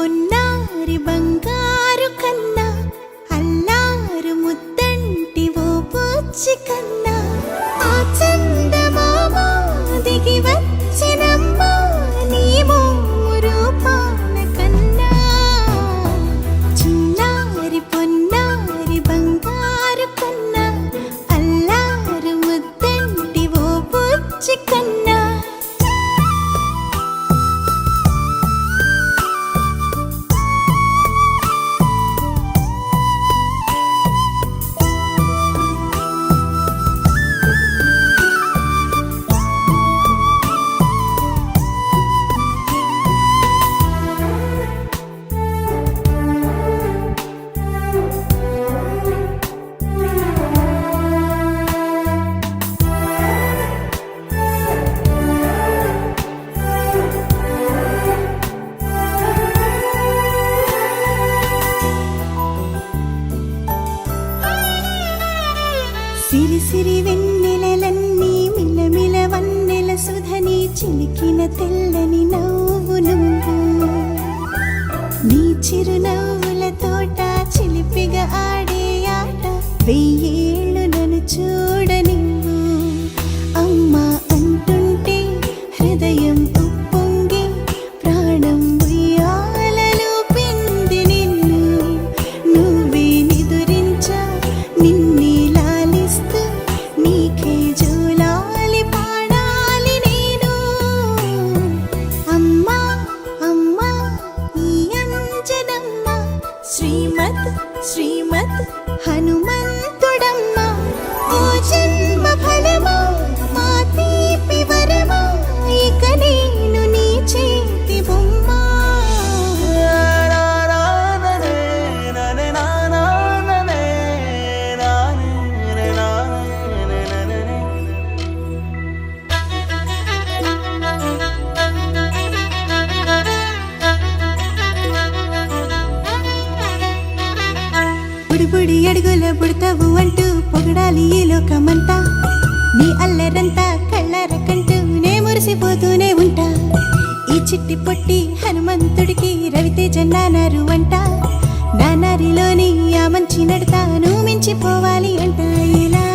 పొన్నారి బంగారు కన్నా అల్లారు ముద్దంటి ఓ బుచ్చి కన్నా ఆ చందమామ దిగి వచ్చినమ్మా నీ రూపాన కన్నా చిన్నారి పొన్నారి బంగారు కన్నా అల్లారు ముద్దంటి ఓ బుచ్చి కన్నా సిరి సిరి వెన్నెలలన్నీ మిలమిల వన్నెల సుధని చిలికిన తెల్లని నవ్వు నువ్వు నీ చిరునవ్వుల తోట చిలిపిగా ఆడే ఆట వెయ్యేళ్ళు నన్ను చూడనివ్వు అమ్మా అంటుంటే హృదయం ఉప్పొంగి ప్రాణం ఉయ్యాలలో పిండి నిన్ను నువ్వే నిదురించా నిన్నే నీకే జోలాలి పాడాలి నేను అమ్మా అమ్మా ఈ అంజనమ్మ శ్రీమత్ శ్రీమత్ హనుమంతుడమ్మ ఓ జన్మ ఫలమా మా తీపి వరమా ఇక నేను నీ చేతి బొమ్మ బుడి అడుగుల బుడతావు అంటూ పొగడాలి ఈ లోకమంతా నీ అల్లరంతా కళ్ళారకంటూ నే మురిసిపోతూనే ఉంటా ఈ చిట్టి పొట్టి హనుమంతుడికి రవితేజ నానారు అంట నానారిలోని ఆ మంచి నడతాను మించిపోవాలి అంట ఇలా